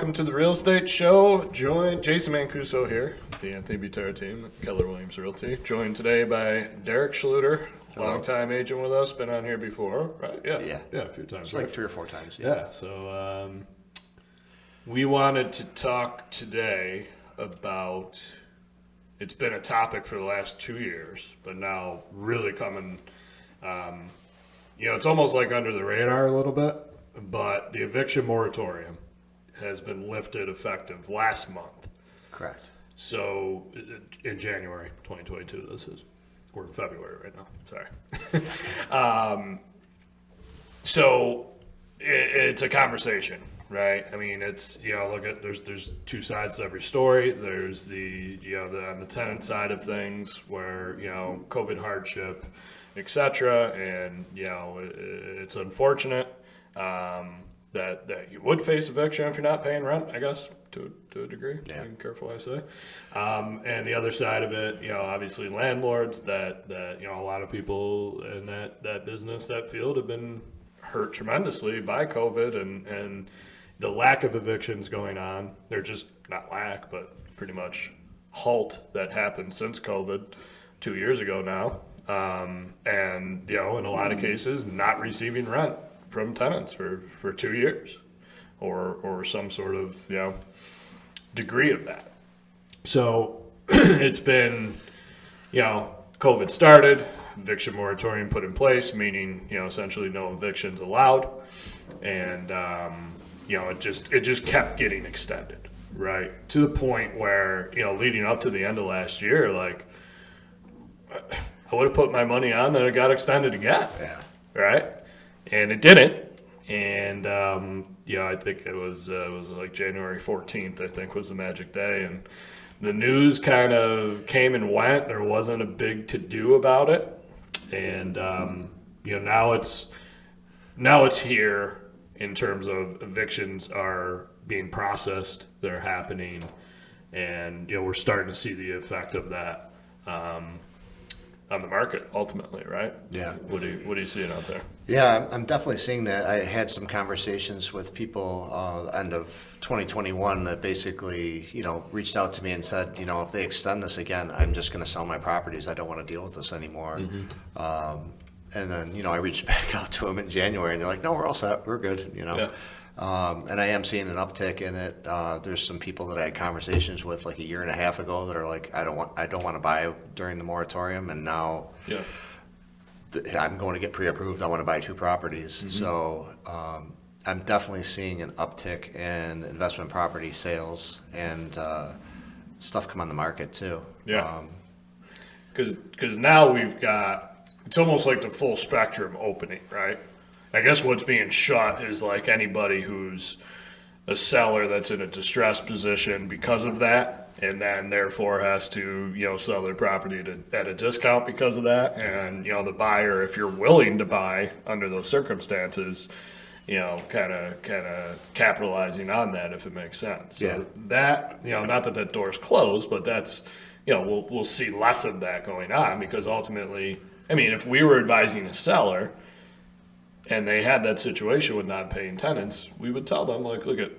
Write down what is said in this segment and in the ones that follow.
Welcome to the Real Estate Show. Jason Mancuso here, the Anthony Butera team at Keller Williams Realty. Joined today by Derek Schlueter, longtime agent with us, been on here before, right? Yeah, a few times. It's like 3 or 4 times. Yeah. So we wanted to talk today about. It's been a topic for the last 2 years, but now really coming. It's almost like under the radar a little bit, but the eviction moratorium has been lifted effective last month. Correct. So in January 2022, this is, we're in February right now, sorry. So it's a conversation, right? I mean, it's, look at, there's two sides to every story. There's the on the tenant side of things where, COVID hardship, et cetera. And, it's unfortunate, that you would face eviction if you're not paying rent, I guess, to a degree. Yeah. Being careful what I say. And the other side of it, obviously landlords that a lot of people in that business, that field have been hurt tremendously by COVID and the lack of evictions going on. They're just not lack, but pretty much halt that happened since COVID 2 years ago now. And, in a lot of cases, not receiving rent from tenants for 2 years or some sort of, degree of that. So it's been, COVID started, eviction moratorium put in place, meaning, essentially no evictions allowed. And, it just kept getting extended, right? To the point where, leading up to the end of last year, like, I would have put my money on that it got extended again. Yeah. Right? And it didn't. And, I think it was like January 14th, I think was the magic day. And the news kind of came and went. There wasn't a big to-do about it. And, now it's here in terms of evictions are being processed. They're happening. And, we're starting to see the effect of that, on the market ultimately, right? Yeah. What are you seeing out there? Yeah, I'm definitely seeing that. I had some conversations with people end of 2021 that basically, reached out to me and said, if they extend this again, I'm just going to sell my properties. I don't want to deal with this anymore. Mm-hmm. And then, I reached back out to them in January and they're like, no, we're all set. We're good, Yeah. And I am seeing an uptick in it. There's some people that I had conversations with like a year and a half ago that are like, I don't want to buy during the moratorium, and now I'm going to get pre-approved. I want to buy 2 properties. Mm-hmm. So I'm definitely seeing an uptick in investment property sales and stuff come on the market too. Yeah. Because now we've got, it's almost like the full spectrum opening, right? I guess what's being shut is like anybody who's a seller that's in a distressed position because of that, and then therefore has to, sell their property at a discount because of that. And, the buyer, if you're willing to buy under those circumstances, kind of capitalizing on that if it makes sense. So yeah. That, not that door's closed, but that's, we'll see less of that going on because ultimately, I mean, if we were advising a seller and they had that situation with not paying tenants, we would tell them, like, look,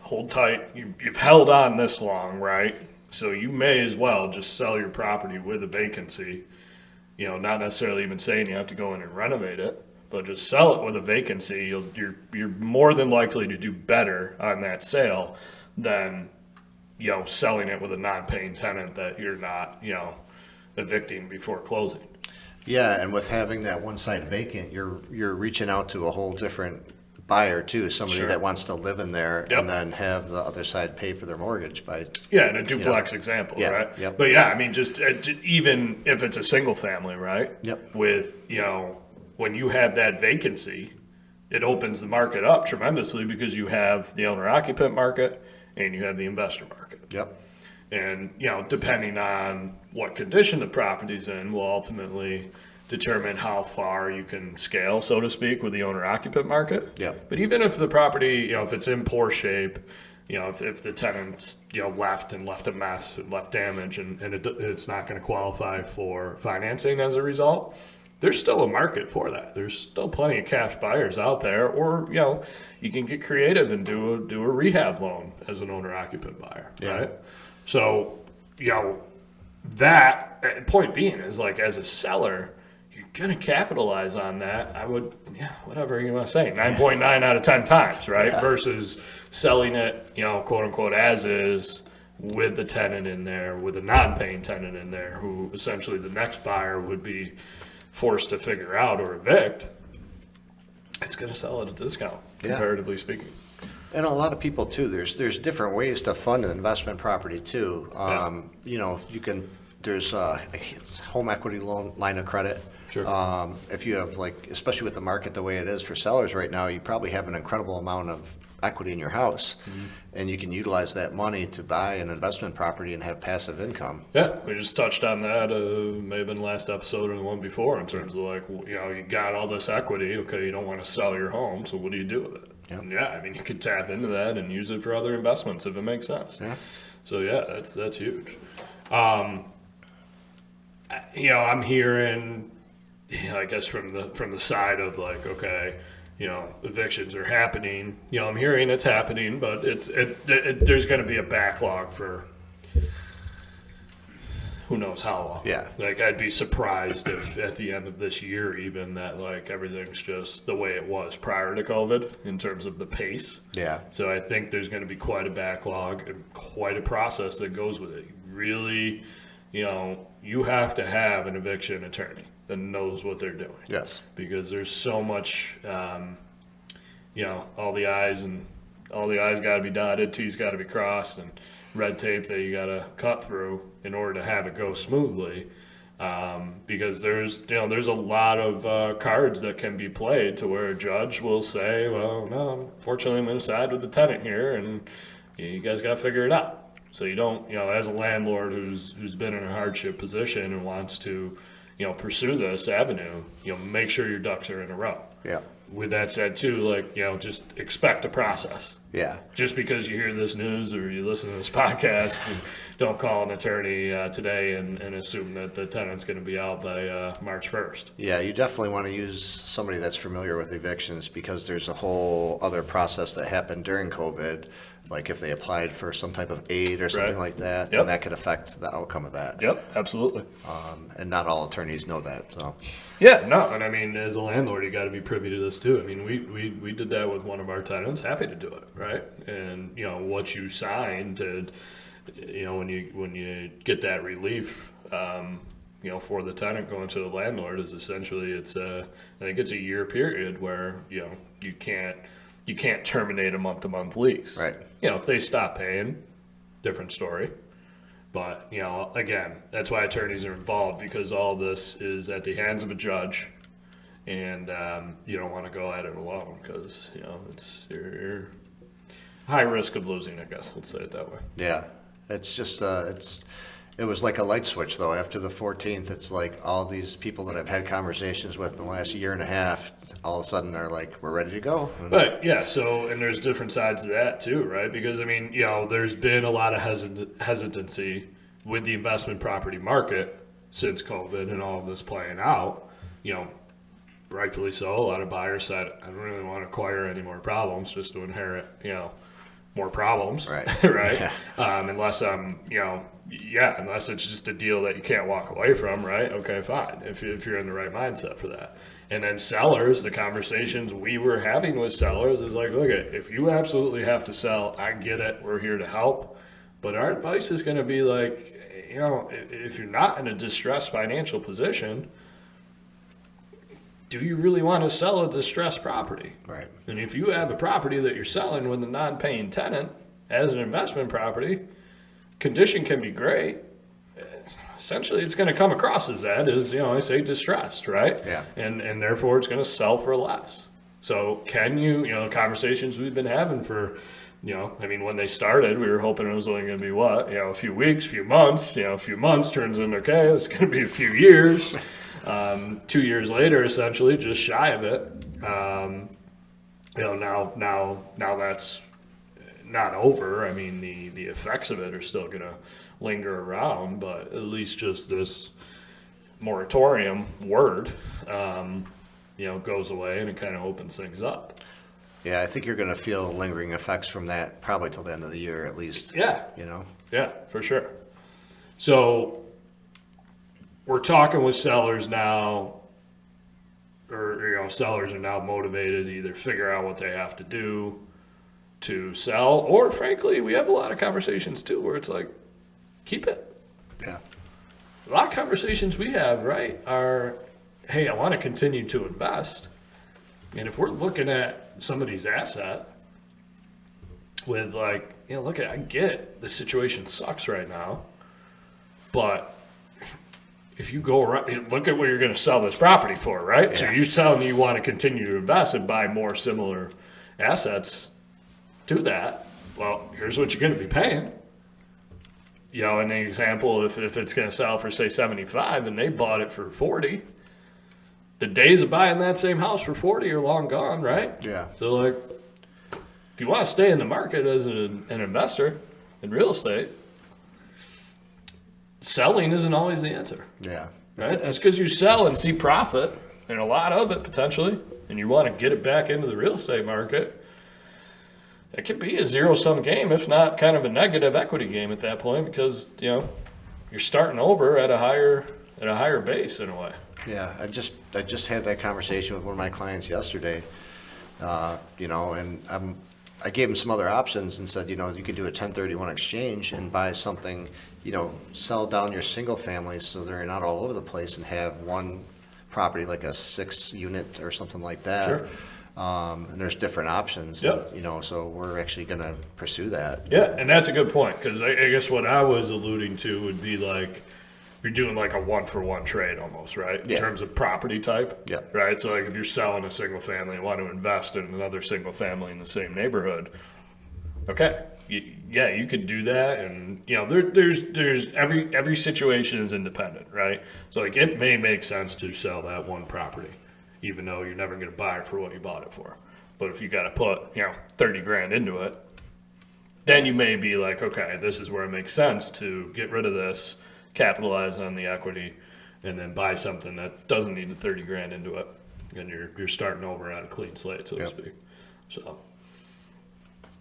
hold tight. You've held on this long, right? So you may as well just sell your property with a vacancy. Not necessarily even saying you have to go in and renovate it, but just sell it with a vacancy. You're more than likely to do better on that sale than, selling it with a non-paying tenant that you're not, evicting before closing. Yeah, and with having that one side vacant, you're reaching out to a whole different buyer too, somebody Sure. that wants to live in there. Yep. And then have the other side pay for their mortgage by. Yeah, in a duplex example, Yeah, right? yep. But yeah, I mean, just even if it's a single family, right? Yep. With, when you have that vacancy, it opens the market up tremendously because you have the owner-occupant market and you have the investor market. Yep. And, depending on what condition the property's in will ultimately determine how far you can scale, so to speak, with the owner-occupant market. Yep. But even if the property, if it's in poor shape, if the tenants, left a mess, left damage, and it's not going to qualify for financing as a result, there's still a market for that. There's still plenty of cash buyers out there, or you can get creative and do a rehab loan as an owner occupant buyer, right? So that point being is like, as a seller, you're gonna capitalize on that. I would, whatever you want to say, 9.9 out of 10 times, right? Versus selling it, quote unquote, as is, with the tenant in there, with a non-paying tenant in there, who essentially the next buyer would be forced to figure out or evict. It's going to sell at a discount, comparatively speaking. And a lot of people too, there's different ways to fund an investment property too. You can, there's it's home equity loan, line of credit. Sure. If you have, like, especially with the market the way it is for sellers right now, you probably have an incredible amount of equity in your house, and you can utilize that money to buy an investment property and have passive income. Yeah, we just touched on that, may have been the last episode or the one before, in terms of like, you got all this equity, okay, you don't want to sell your home, so what do you do with it? And I mean, you could tap into that and use it for other investments if it makes sense. So that's huge. I'm hearing, I guess from the side of like, okay, evictions are happening. I'm hearing it's happening, but there's going to be a backlog for who knows how long. Yeah. Like, I'd be surprised if at the end of this year, even, that like everything's just the way it was prior to COVID in terms of the pace. Yeah. So I think there's going to be quite a backlog and quite a process that goes with it. Really, you have to have an eviction attorney that knows what they're doing. Yes. Because there's so much, all the I's got to be dotted, T's got to be crossed, and red tape that you got to cut through in order to have it go smoothly. Because there's a lot of cards that can be played to where a judge will say, well, no, unfortunately, I'm going to side with the tenant here, and you guys got to figure it out. So you don't, as a landlord who's been in a hardship position and wants to, pursue this avenue, make sure your ducks are in a row. Yeah. With that said, too, like, just expect a process. Yeah. Just because you hear this news or you listen to this podcast, don't call an attorney today and assume that the tenant's going to be out by March 1st. Yeah, you definitely want to use somebody that's familiar with evictions, because there's a whole other process that happened during COVID. Like if they applied for some type of aid or something like that, then that could affect the outcome of that. Yep, absolutely. And not all attorneys know that, so. Yeah, no, and I mean, as a landlord, you got to be privy to this too. I mean, we did that with one of our tenants. Happy to do it, right? And what you signed, and when you get that relief, for the tenant going to the landlord, is essentially I think it's a year period where you can't terminate a month-to-month lease. Right. If they stop paying, different story. But, again, that's why attorneys are involved, because all this is at the hands of a judge, and you don't want to go at it alone, because, you're high risk of losing, I guess. Let's say it that way. Yeah. It's just, it was like a light switch, though. After the 14th, it's like all these people that I've had conversations with in the last year and a half, all of a sudden are like, we're ready to go. Right, yeah. So, and there's different sides to that too, right? Because, I mean, there's been a lot of hesitancy with the investment property market since COVID and all of this playing out. Rightfully so. A lot of buyers said, I don't really want to acquire any more problems just to inherit, more problems. Right. Right. Yeah. Unless unless it's just a deal that you can't walk away from, right? Okay, fine. If you're in the right mindset for that. And then sellers, the conversations we were having with sellers is like, look, if you absolutely have to sell, I get it. We're here to help. But our advice is going to be like, if you're not in a distressed financial position, do you really want to sell a distressed property? Right. And if you have a property that you're selling with a non-paying tenant as an investment property, condition can be great. Essentially, it's going to come across as that is, I say distressed, right? Yeah. And therefore, it's going to sell for less. So can you, conversations we've been having for, when they started, we were hoping it was only going to be a few weeks, few months, a few months turns into, okay, it's going to be a few years. 2 years later, essentially, just shy of it. Now that's not over. I mean, the effects of it are still going to linger around, but at least just this moratorium word, goes away and it kind of opens things up. Yeah, I think you're going to feel lingering effects from that probably till the end of the year at least. Yeah. You know? Yeah, for sure. So we're talking with sellers now, or sellers are now motivated to either figure out what they have to do to sell, or frankly, we have a lot of conversations too where it's like, keep it. Yeah. A lot of conversations we have, right, are, hey, I want to continue to invest. And if we're looking at somebody's asset with like, look at, I get it, the situation sucks right now, but if you go around, look at what you're going to sell this property for, right? Yeah. So you're telling me you want to continue to invest and buy more similar assets to that. Well, here's what you're going to be paying. In the example, if it's going to sell for, say, 75 and they bought it for 40, the days of buying that same house for 40 are long gone, right? Yeah. So, like, if you want to stay in the market as an investor in real estate, selling isn't always the answer. Yeah. Right? It's because you sell and see profit, and a lot of it potentially, and you want to get it back into the real estate market. It can be a zero-sum game, if not kind of a negative equity game at that point, because you're starting over at a higher base in a way. Yeah, I just had that conversation with one of my clients yesterday, and I gave him some other options and said, you could do a 1031 exchange and buy something, sell down your single families so they're not all over the place and have one property like a 6-unit or something like that. Sure. And there's different options. Yep. So we're actually going to pursue that. Yeah, and that's a good point, because I guess what I was alluding to would be like, you're doing like a one-for-one trade almost, right? In terms of property type. Yeah. Right? So like if you're selling a single family and want to invest in another single family in the same neighborhood, okay, you could do that. And, there's every situation is independent, right? So like it may make sense to sell that one property, even though you're never going to buy it for what you bought it for. But if you got to put, 30 grand into it, then you may be like, okay, this is where it makes sense to get rid of this, capitalize on the equity, and then buy something that doesn't need the 30 grand into it. And you're starting over on a clean slate, so to speak. So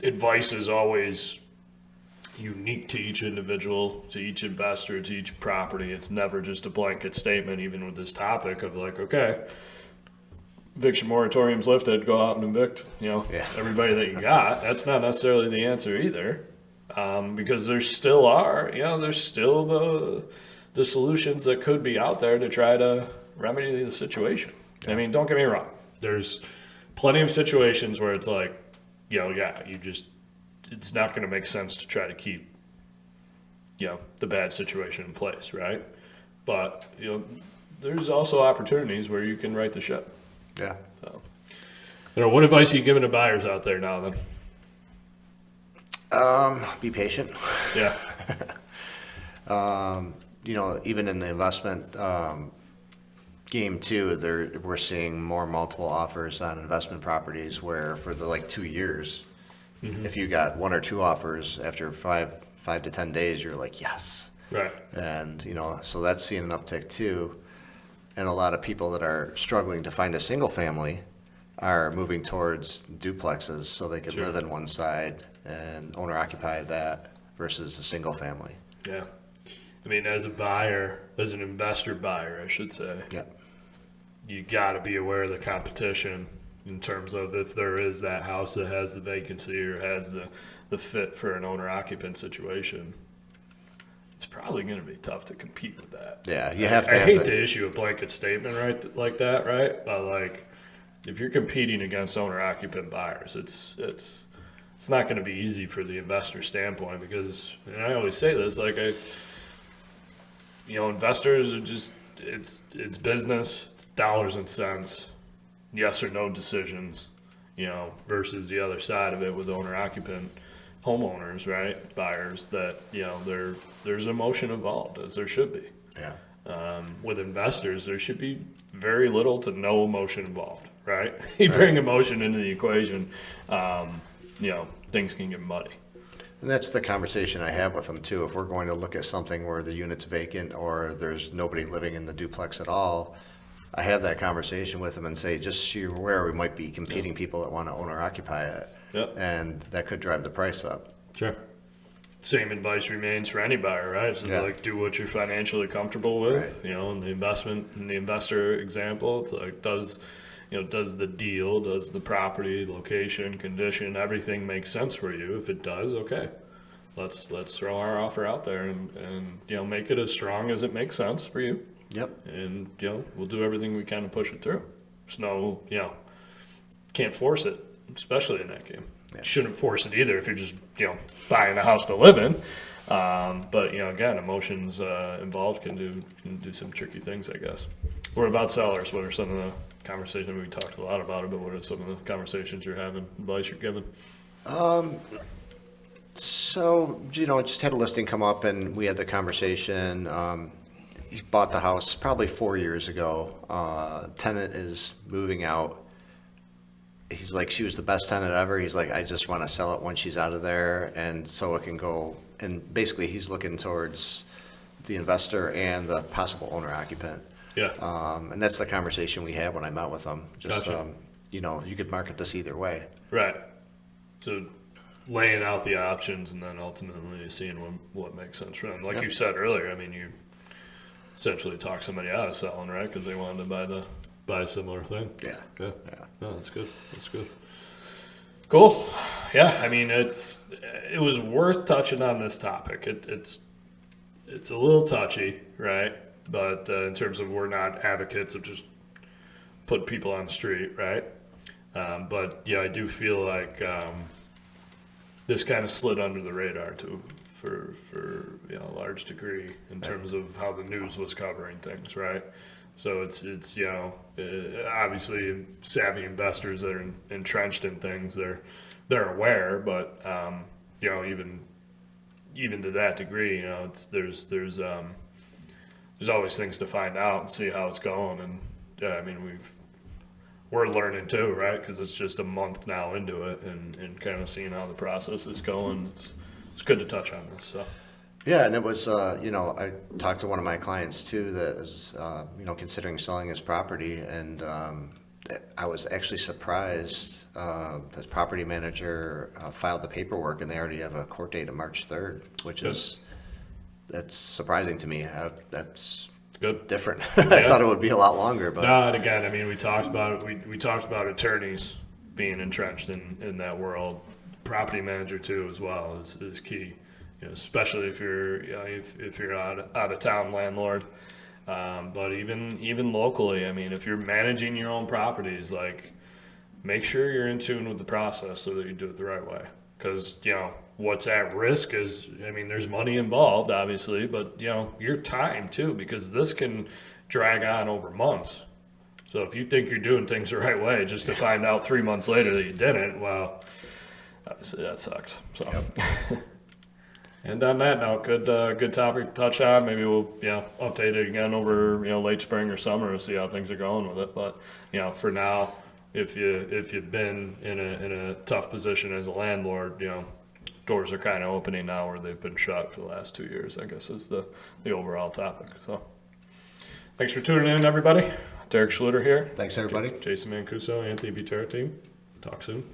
advice is always unique to each individual, to each investor, to each property. It's never just a blanket statement, even with this topic of like, okay, eviction moratorium's lifted, go out and evict, everybody that you got. That's not necessarily the answer either. Because there still are, there's still the solutions that could be out there to try to remedy the situation. Yeah. I mean, don't get me wrong. There's plenty of situations where it's like, it's not going to make sense to try to keep, the bad situation in place, right? But, there's also opportunities where you can right the ship. Yeah. So, what advice are you giving to buyers out there now then? Be patient. Yeah. Even in the investment game too, we're seeing more multiple offers on investment properties where for the 2 years, if you got 1 or 2 offers after 5 to 10 days, you're like, yes. Right. And, so that's seeing an uptick too. And a lot of people that are struggling to find a single family are moving towards duplexes so they can live in one side and owner occupy that versus a single family. Yeah. I mean, as an investor buyer, I should say, you got to be aware of the competition in terms of if there is that house that has the vacancy or has the fit for an owner occupant situation. It's probably going to be tough to compete with that. Yeah, you have to. I hate to issue a blanket statement like that, right? But if you're competing against owner-occupant buyers, it's not going to be easy for the investor standpoint because, and I always say this, investors are just, it's business, it's dollars and cents, yes or no decisions, versus the other side of it with owner-occupant homeowners, right, buyers that, there's emotion involved, as there should be. Yeah. With investors, there should be very little to no emotion involved. Right? You bring emotion into the equation, things can get muddy. And that's the conversation I have with them too. If we're going to look at something where the unit's vacant or there's nobody living in the duplex at all, I have that conversation with them and say, just so you're aware, we might be competing people that want to own or occupy it. Yep. And that could drive the price up. Sure. Same advice remains for any buyer, right? So Yeah. like, do what you're financially comfortable with. Right. You know, in the investor example, it's like, does the deal, does the property, location, condition, everything make sense for you? If it does, okay, let's throw our offer out there and make it as strong as it makes sense for you. Yep. And we'll do everything we can to push it through. There's no, can't force it, especially in that game. Yeah. Shouldn't force it either if you're just buying a house to live in. But again, emotions involved can do some tricky things, I guess. What about sellers? What are some of the conversations? We talked a lot about it, but what are some of the conversations you're having, advice you're giving? So, just had a listing come up and we had the conversation. He bought the house probably 4 years ago. Tenant is moving out. He's like, she was the best tenant ever. He's like, I just want to sell it when she's out of there, and so it can go. And basically, he's looking towards the investor and the possible owner occupant. Yeah. And that's the conversation we had when I met with him. Just, Gotcha. you could market this either way. Right. So laying out the options and then ultimately seeing what makes sense for them. Like Yep. you said earlier, I mean, you essentially talk somebody out of selling, right? Because they wanted to buy a similar thing. Yeah. Yeah. Yeah. No, that's good. That's good. Cool. Yeah. I mean, it was worth touching on this topic. It's a little touchy, right? But in terms of, we're not advocates of just putting people on the street, right? But yeah, I do feel like this kind of slid under the radar too, for a large degree in terms of how the news was covering things, right? So it's obviously savvy investors that are entrenched in things, they're aware, but even to that degree, there's always things to find out and see how it's going, and I mean we're learning too, right? Because it's just a month now into it, and kind of seeing how the process is going. It's good to touch on this. So. Yeah, and it was, I talked to one of my clients too that is, considering selling his property, and I was actually surprised. His property manager filed the paperwork, and they already have a court date of March 3rd, which that's surprising to me. That's Good. different. I thought it would be a lot longer, but No, and again, I mean, we talked about it. We talked about attorneys being entrenched in that world. Property manager too, as well, is key. Especially if you're if you're out of town landlord. But even locally, I mean, if you're managing your own properties, like, make sure you're in tune with the process so that you do it the right way. Because what's at risk is, I mean, there's money involved, obviously, but your time too, because this can drag on over months. So if you think you're doing things the right way, just to find out 3 months later that you didn't, well, obviously that sucks. So. Yep. And on that note, good topic to touch on. Maybe we'll update it again over late spring or summer to see how things are going with it. But for now, if you've been in a tough position as a landlord, doors are kind of opening now where they've been shut for the last 2 years, I guess, is the overall topic. So thanks for tuning in, everybody. Derek Schlueter here. thanks everybody. Jason Mancuso, Anthony Butera team. Talk soon.